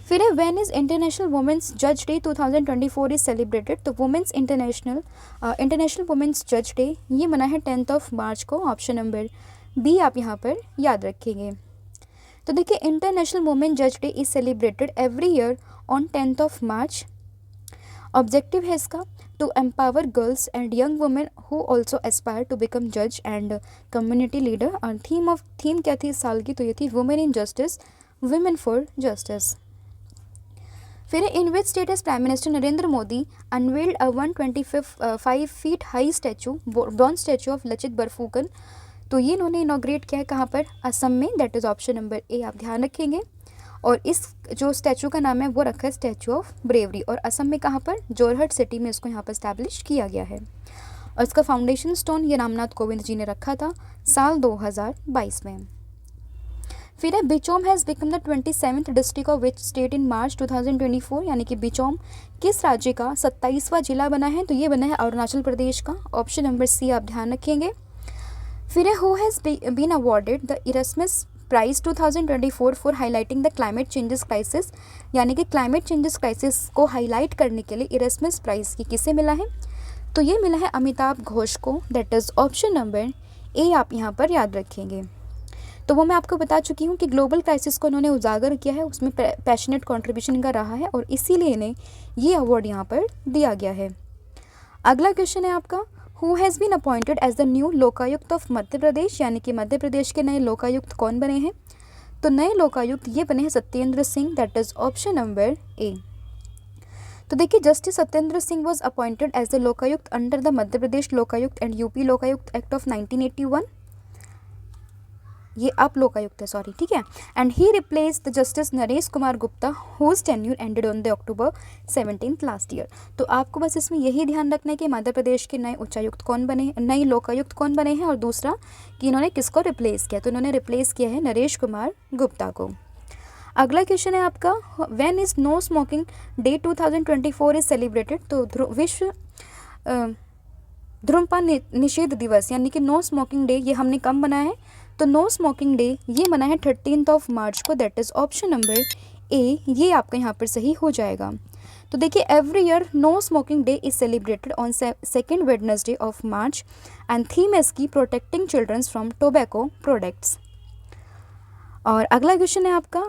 फिर है व्हेन इज इंटरनेशनल वुमेंस जज डे 2024 इज सेलिब्रेटेड, तो वुमेंस इंटरनेशनल वुमेंस जज डे ये मना है 10 मार्च को, ऑप्शन नंबर बी आप यहाँ पर याद रखेंगे। तो देखिए इंटरनेशनल वुमेन जज day is celebrated every year on 10 March. Objective है इसका to empower girls and young women who also aspire to become जज एंड कम्युनिटी लीडर, और थीम क्या थी इस साल की, तो ये थी women in justice, women for justice. फिर in which state as prime minister Narendra Modi unveiled a 125 feet high statue bronze statue of Lachit Borphukan, तो ये इन्होंने इनॉग्रेट किया है कहाँ पर, असम में, that is option number A आप ध्यान रखेंगे। और इस जो स्टैचू का नाम है वो रखा है स्टैचू ऑफ ब्रेवरी, और असम में कहाँ पर, जोरहट सिटी में इसको यहाँ पर स्टैब्लिश किया गया है। और इसका फाउंडेशन स्टोन ये रामनाथ कोविंद जी ने रखा था साल 2022 में। फिर है Bichom has become the 27th district of which state in March 2024, यानी कि बिचोम किस राज्य का 27वां जिला बना है, तो ये बना है अरुणाचल प्रदेश का, ऑप्शन नंबर सी आप ध्यान रखेंगे। फिर है who has been awarded the Erasmus prize 2024 for highlighting the climate changes crisis, यानी कि क्लाइमेट चेंजेस क्राइसिस को हाईलाइट करने के लिए इरस्मस प्राइज़ की किसे मिला है, तो ये मिला है अमिताभ घोष को, that is option number A आप यहाँ पर याद रखेंगे। तो वो मैं आपको बता चुकी हूँ कि ग्लोबल क्राइसिस को उन्होंने उजागर किया है, उसमें पैशनेट कंट्रीब्यूशन इनका रहा है और इसीलिए इन्हें ये अवार्ड यहाँ पर दिया गया है। अगला क्वेश्चन है आपका, who has been appointed as the new Lokayukta of Madhya Pradesh, यानी कि मध्य प्रदेश के नए लोकायुक्त कौन बने हैं? तो नए लोकायुक्त ये बने हैं Satyendra Singh, that is option number A. तो देखिए, justice Satyendra Singh was appointed as the Lokayukta under the Madhya Pradesh Lokayukta and UP Lokayukta act of 1981। ये आप लोकायुक्त है, सॉरी, ठीक है। And he replace the justice Naresh Kumar Gupta whose tenure ended on the October 17 last year. तो आपको बस इसमें यही ध्यान रखना है कि मध्य प्रदेश के नए उच्चायुक्त कौन बने, नए लोकायुक्त कौन बने हैं, और दूसरा कि इन्होंने किसको रिप्लेस किया। तो इन्होंने रिप्लेस किया है नरेश कुमार गुप्ता को। अगला क्वेश्चन है आपका, when is no smoking day 2024 is celebrated. तो विश्व धूम्रपान निषेध दिवस यानी कि नो स्मोकिंग डे ये हमने कब मनाया है? तो नो स्मोकिंग डे ये मना है 13 मार्च को, that is option number A. ये आपका यहाँ पर सही हो जाएगा। तो देखिए, every year no smoking day is celebrated on second Wednesday of March and theme है इसकी protecting childrens from tobacco products. और अगला क्वेश्चन है आपका,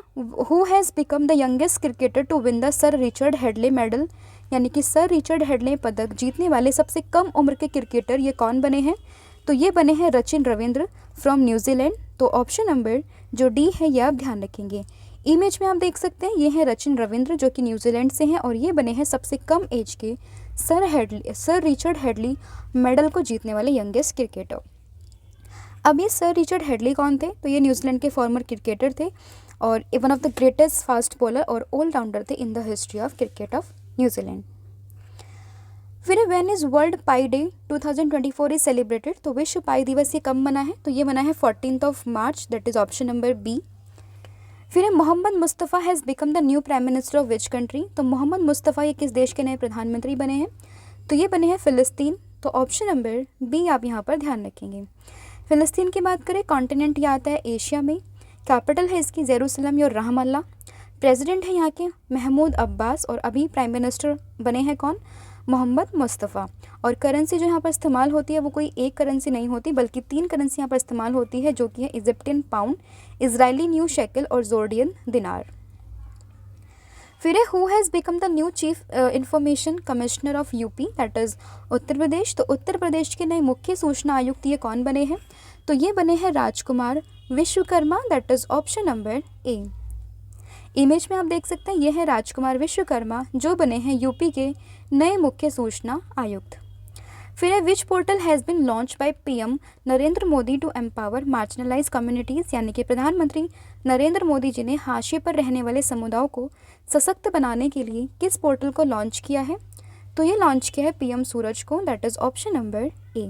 who has become the youngest cricketer to win the sir Richard Hadlee medal, यानी कि sir Richard Hadlee पदक जीतने वाले सबसे कम उम्र के क्रिकेटर ये कौन बने हैं? तो ये बने हैं रचिन रविंद्र फ्रॉम न्यूजीलैंड। तो ऑप्शन नंबर जो डी है ये आप ध्यान रखेंगे। इमेज में आप देख सकते हैं ये हैं रचिन रविंद्र जो कि न्यूजीलैंड से हैं और ये बने हैं सबसे कम एज के सर रिचर्ड हेडली मेडल को जीतने वाले यंगेस्ट क्रिकेटर। अब ये सर रिचर्ड हेडली कौन थे? तो ये न्यूजीलैंड के फॉर्मर क्रिकेटर थे और one of the greatest fast bowler और ऑलराउंडर थे in the history of cricket of New Zealand. फिर when is world pi day 2024 is celebrated. तो विश्व पाई दिवस ये कब मना है? तो ये मना है 14 March, that is option number B. फिर Mohammad Mustafa has become the new prime minister of which country. तो मोहम्मद मुस्तफ़ा ये किस देश के नए प्रधानमंत्री बने हैं? तो ये बने हैं फ़िलिस्तीन। तो ऑप्शन नंबर बी आप यहाँ पर ध्यान रखेंगे। फ़िलिस्तीन की बात करें, कॉन्टिनेंट ये आता है एशिया में, कैपिटल है इसकी जेरूसलम और रहमल्ला, प्रेसिडेंट है यहाँ के महमूद अब्बास और अभी प्राइम मिनिस्टर बने हैं कौन? मोहम्मद मुस्तफ़ा। और करेंसी जो यहाँ पर इस्तेमाल होती है वो कोई एक करेंसी नहीं होती बल्कि 3 करेंसी यहाँ पर इस्तेमाल होती है जो कि है Egyptian pound, Israeli new shekel और जोर्डियन दिनार। फिर who has become the new chief information commissioner of UP, that is Uttar Pradesh. तो उत्तर प्रदेश के नए मुख्य सूचना आयुक्त ये कौन बने हैं? तो ये बने हैं Rajkumar Vishwakarma, that is option number A. Image में आप देख सकते हैं ये है राजकुमार विश्वकर्मा जो बने हैं यूपी के नए मुख्य सूचना आयुक्त। फिर which portal has been launch by PM Narendra Modi to empower marginalise communities, यानी कि प्रधानमंत्री नरेंद्र मोदी जी ने हाशिए पर रहने वाले समुदायों को सशक्त बनाने के लिए किस पोर्टल को लॉन्च किया है? तो ये लॉन्च किया है पीएम सूरज को, that is option number A.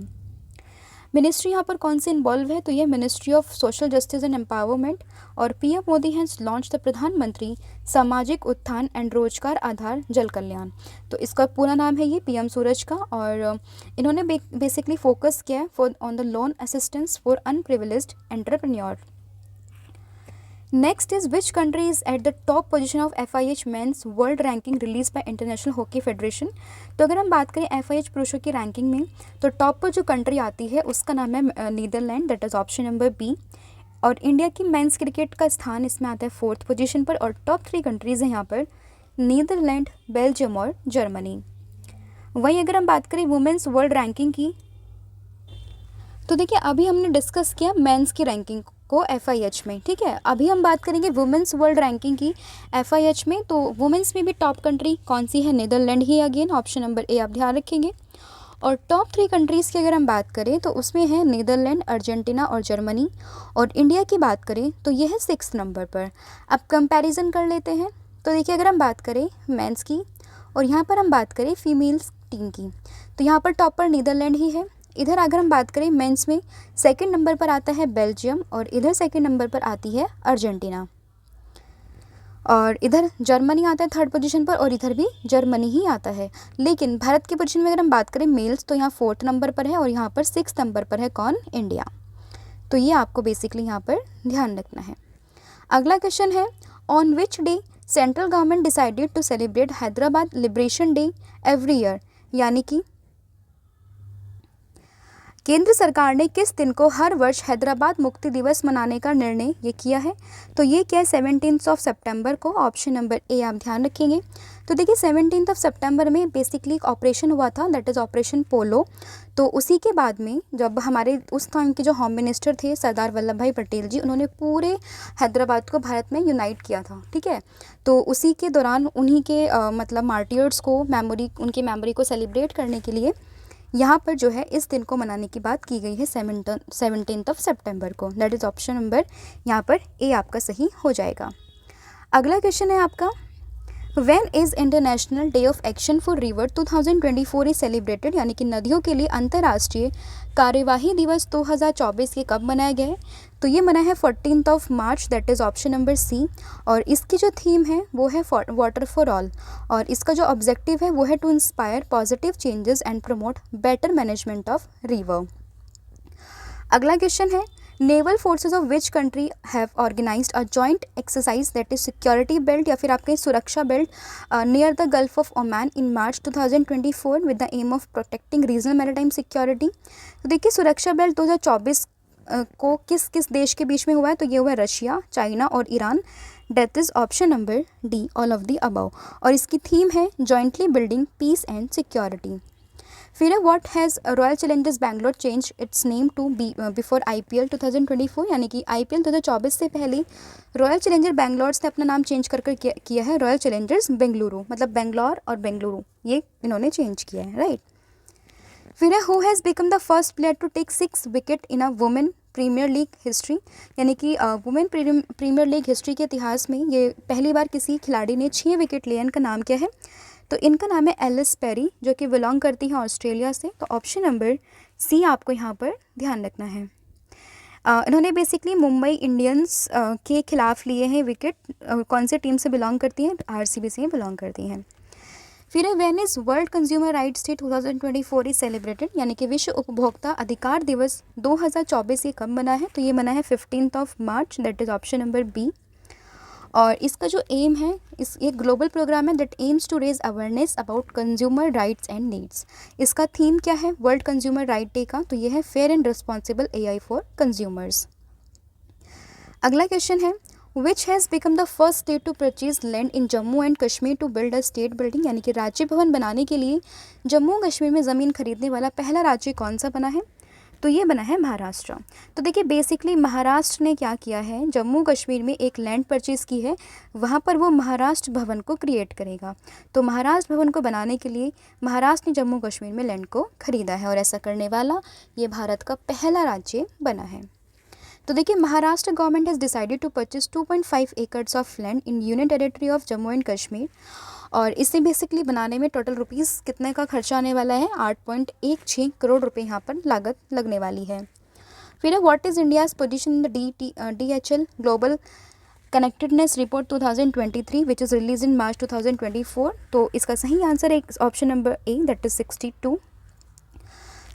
Ministry यहाँ पर कौन से इन्वॉल्व है? तो ये ministry of social justice and empowerment और PM Modi has launch the Pradhanmantri Samajik उत्थान एंड रोजगार आधार जल कल्याण। तो इसका पूरा नाम है ये पीएम सूरज का और इन्होंने बेसिकली फोकस किया है for on the loan assistance for unprivileged entrepreneur. Next is which country is at the top position of FIH mains world ranking release by international hockey federation. तो अगर हम बात करें FIH पुरुषों की रैंकिंग में तो टॉप पर जो कंट्री आती है उसका नाम है Netherland, that is option number B. और इंडिया की मेंस क्रिकेट का स्थान इसमें आता है 4th पोजीशन पर और टॉप 3 कंट्रीज़ हैं यहाँ पर नीदरलैंड, बेल्जियम और जर्मनी। वहीं अगर हम बात करें वुमेंस वर्ल्ड रैंकिंग की तो देखिए अभी हमने डिस्कस किया मेंस की रैंकिंग को FIH में, ठीक है। अभी हम बात करेंगे वुमेंस वर्ल्ड रैंकिंग की FIH में। तो वुमेंस में भी टॉप कंट्री कौन सी है? नीदरलैंड ही, अगेन ऑप्शन नंबर ए आप ध्यान रखेंगे। और टॉप 3 कंट्रीज़ की अगर हम बात करें तो उसमें है नीदरलैंड, अर्जेंटीना और जर्मनी। और इंडिया की बात करें तो ये है 6th नंबर पर। अब कंपैरिजन कर लेते हैं। तो देखिए अगर हम बात करें मेंस की और यहाँ पर हम बात करें फीमेल्स टीम की तो यहाँ पर टॉप पर नीदरलैंड ही है। इधर अगर हम बात करें मेंस में 2nd नंबर पर आता है बेल्जियम और इधर 2nd नंबर पर आती है अर्जेंटीना और इधर जर्मनी आता है 3rd पोजीशन पर और इधर भी जर्मनी ही आता है। लेकिन भारत की पोजीशन में अगर हम बात करें मेल्स तो यहाँ 4th नंबर पर है और यहाँ पर 6th नंबर पर है कौन? इंडिया। तो ये आपको बेसिकली यहाँ पर ध्यान रखना है। अगला क्वेश्चन है on which day central government decided to celebrate Hyderabad liberation day every year, यानी कि केंद्र सरकार ने किस दिन को हर वर्ष हैदराबाद मुक्ति दिवस मनाने का निर्णय ये किया है? तो ये क्या है 17 सितंबर को। ऑप्शन नंबर ए आप ध्यान रखेंगे। तो देखिए 17 सितंबर में बेसिकली एक ऑपरेशन हुआ था, दैट इज़ ऑपरेशन पोलो। तो उसी के बाद में जब हमारे उस टाइम के जो होम मिनिस्टर थे सरदार वल्लभ भाई पटेल जी, उन्होंने पूरे हैदराबाद को भारत में यूनाइट किया था, ठीक है। तो उसी के दौरान उन्हीं के मतलब मार्टियर्स को उनकी मेमोरी को सेलिब्रेट करने के लिए यहाँ पर जो है इस दिन को मनाने की बात की गई है 17 सितंबर को। दैट इज़ ऑप्शन नंबर यहाँ पर ए आपका सही हो जाएगा। अगला क्वेश्चन है आपका, when is international day of action for river 2024 is celebrated, यानी कि नदियों के लिए अंतर्राष्ट्रीय कार्यवाही दिवस 2024 ये कब मनाया गया है? तो ये मना है 14 March, that is option number C. और इसकी जो थीम है वो है वाटर फॉर ऑल, और इसका जो ऑब्जेक्टिव है वो है to inspire positive changes and promote better management of river. अगला क्वेश्चन है, naval forces of which country have organised a joint exercise that is security belt, या फिर आपके सुरक्षा belt near the gulf of Oman in March 2024 with the aim of protecting regional maritime security. तो देखिए सुरक्षा belt 2024 को किस किस देश के बीच में हुआ है? तो ये हुआ है रशिया, चाइना और Iran. That is option number D, all of the above. और इसकी थीम है jointly building peace and security. फिर है, what has royal challengers Bangalore change its name to before IPL 2024, यानी कि IPL 2024 से पहले रॉयल चैलेंजर बैंगलोर्स ने अपना नाम चेंज कर किया है रॉयल चैलेंजर्स बेंगलुरु, मतलब बेंगलोर और बेंगलुरु ये इन्होंने चेंज किया है, राइट। फिर है, who has become the first player to take 6 wicket in a women premier league history, यानी कि वुमेन प्रीमियर लीग हिस्ट्री के इतिहास में ये पहली बार किसी खिलाड़ी ने 6 विकेट लिए। इनका नाम क्या है? तो इनका नाम है एलिस पेरी, जो कि बिलोंग करती है ऑस्ट्रेलिया से। तो ऑप्शन नंबर सी आपको यहाँ पर ध्यान रखना है। इन्होंने बेसिकली मुंबई इंडियंस के खिलाफ लिए हैं विकेट। कौन से टीम से बिलोंग करती हैं? RCB से बिलोंग करती हैं। फिर है, when is world consumer rights day 2024 is celebrated, यानी कि विश्व उपभोक्ता अधिकार दिवस 2024 ये कब मना है? तो ये मना है 15 March, that is option number B. और इसका जो एम है, ये ग्लोबल प्रोग्राम है that aims to raise awareness about consumer rights and needs. इसका थीम क्या है वर्ल्ड कंज्यूमर राइट डे का? तो ये है fair and responsible AI for consumers. अगला क्वेश्चन है, which has become the first state to purchase land in Jammu and Kashmir to build a state building, यानी कि राज्य भवन बनाने के लिए जम्मू कश्मीर में ज़मीन खरीदने वाला पहला राज्य कौन सा बना है? तो ये बना है महाराष्ट्र। तो देखिए बेसिकली महाराष्ट्र ने क्या किया है, जम्मू कश्मीर में एक लैंड परचेज़ की है, वहाँ पर वो महाराष्ट्र भवन को क्रिएट करेगा। तो महाराष्ट्र भवन को बनाने के लिए महाराष्ट्र ने जम्मू कश्मीर में लैंड को खरीदा है, और ऐसा करने वाला ये भारत का पहला राज्य बना है। तो देखिए Maharashtra government has decided to purchase 2.5 acres of land in union territory of Jammu and Kashmir, और इसे बेसिकली बनाने में टोटल रुपीस कितने का खर्चा आने वाला है? 8.16 करोड़ रुपए यहाँ पर लागत लगने वाली है। फिर है, what is India's position in the DHL global connectedness report 2023 which is release in March 2024। तो इसका सही आंसर है option number A, that is 62।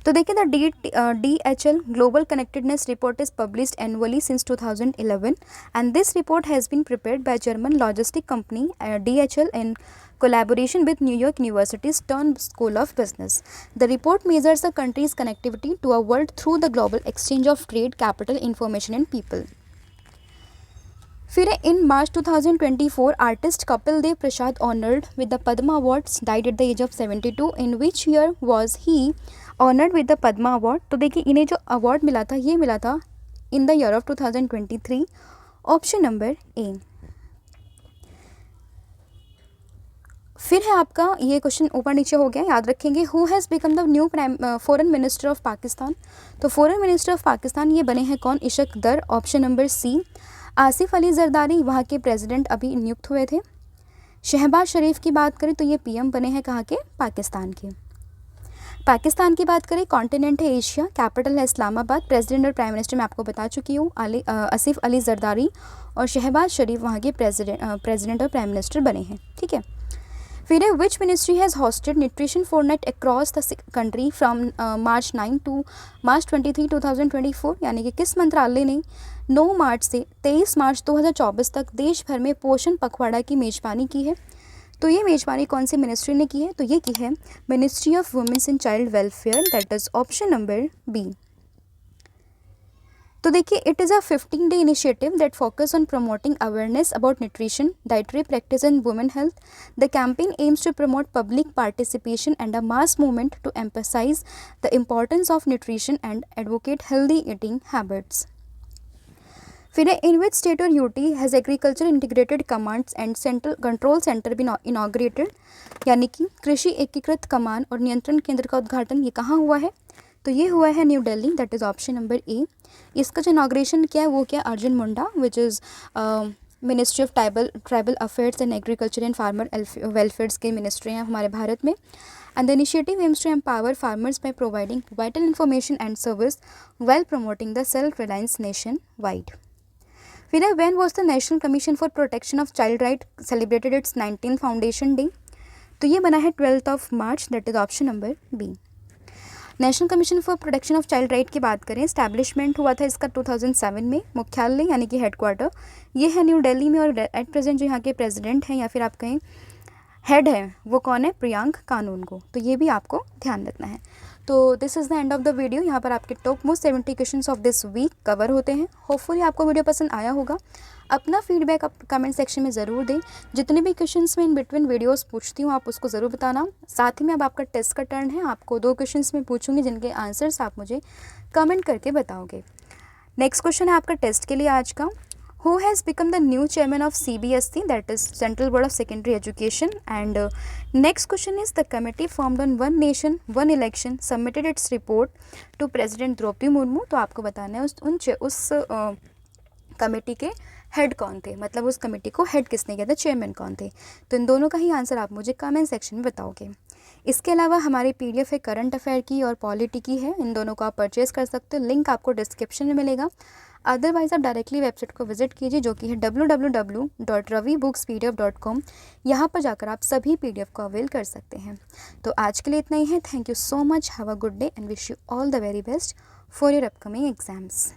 तो देखिए the DHL Global Connectedness Report is published annually since 2011, and this report has been prepared by German logistic company DHL in collaboration with New York University's Stern School of Business. The report measures the country's connectivity to a world through the global exchange of trade, capital, information and people. फिर in March 2024 artist Kapil Dev Prasad honoured with the Padma awards died at the age of 72। In which year was he honoured with the Padma award? तो देखिए इन्हें जो award मिला था ये मिला था in the year of 2023, option number ए। फिर है आपका ये क्वेश्चन ऊपर नीचे हो गया, याद रखेंगे। Who has become the new foreign minister of Pakistan? तो फॉरेन मिनिस्टर ऑफ पाकिस्तान ये बने हैं कौन? Ishaq Dar, option number C. Asif Ali Zardari वहाँ के प्रेसिडेंट अभी नियुक्त हुए थे। शहबाज शरीफ की बात करें तो ये PM बने हैं कहाँ के? पाकिस्तान के। पाकिस्तान की बात करें, कॉन्टिनेंट है एशिया, कैपिटल है इस्लामाबाद, प्रेसिडेंट और प्राइम मिनिस्टर मैं आपको बता चुकी हूँ आसिफ अली जरदारी, और शहबाज शरीफ वहाँ के प्रेसिडेंट और प्राइम मिनिस्टर बने हैं, ठीक है। फिर है, which ministry has hosted nutrition fortnight across the country from March 9 to March 23, 2024, यानी कि किस मंत्रालय ने 9 मार्च से 23 मार्च 2024 तक देश भर में पोषण पखवाड़ा की मेज़बानी की है? तो ये मेजबानी कौन सी मिनिस्ट्री ने की है? तो ये की है ministry of womens and child welfare, that is option number B. तो देखिए, it is a 15-day initiative that focus on promoting awareness about nutrition, dietary practice and women health. The campaign aims to promote public participation and a mass movement to emphasise the importance of nutrition and advocate healthy eating habits. फिर है, in which state और UT has agriculture integrated commands and central control centre भी inaugurated, यानी कि कृषि एकीकृत कमान और नियंत्रण केंद्र का उद्घाटन ये कहाँ हुआ है? तो ये हुआ है new Delhi, that is option number A. इसका जो इनाग्रेशन किया है वो क्या, Arjun Munda, which is ministry of tribal affairs and agriculture and farmer welfares की मिनिस्ट्री हैं हमारे भारत में। And the initiative aims to empower farmers by providing vital information and service well promoting the self reliance nationwide. फिर है, when was the national commission for protection of child right celebrated it's 19th foundation day? तो ये बना है 12th March, that is option number B. National commission for protection of child right की बात करें, establishment हुआ था इसका 2007 में। मुख्यालय यानी कि हेडक्वार्टर ये है न्यू दिल्ली में, और एट प्रेजेंट जो यहाँ के प्रेसिडेंट हैं या फिर आप कहें हेड है वो कौन है, प्रियांक कानून को। तो ये भी आपको ध्यान रखना है। तो this is the end of the video. यहाँ पर आपके top most 70 questions of this week cover होते हैं। होपफुली आपको वीडियो पसंद आया होगा। अपना फीडबैक आप कमेंट सेक्शन में ज़रूर दें। जितने भी क्वेश्चंस मैं इन बिटवीन वीडियोस पूछती हूँ आप उसको ज़रूर बताना। साथ ही में अब आपका टेस्ट का टर्न है, आपको 2 क्वेश्चंस में पूछूंगी जिनके आंसर्स आप मुझे कमेंट करके बताओगे। नेक्स्ट क्वेश्चन है आपका टेस्ट के लिए आज का, who has become the new chairman of CBSE, that is Central Board of Secondary Education? And next question is, the committee formed on One Nation One Election submitted its report to President Draupadi Murmu. तो आपको बताना है उस committee के head कौन थे, मतलब उस कमेटी को हेड किसने किया था, चेयरमैन कौन थे। तो इन दोनों का ही आंसर आप मुझे कमेंट सेक्शन में बताओगे। इसके अलावा हमारी पीडीएफ है करंट अफेयर की और पॉलिटी की है, इन दोनों को आप परचेज कर सकते हो, लिंक आपको डिस्क्रिप्शन में मिलेगा। अदरवाइज़ आप डायरेक्टली वेबसाइट को विजिट कीजिए जो कि है www.ravibooks.pdf.com। यहाँ पर जाकर आप सभी पीडीएफ को अवेल कर सकते हैं। तो आज के लिए इतना ही है। Thank you so much, have a good day and wish you all the very best for your upcoming exams.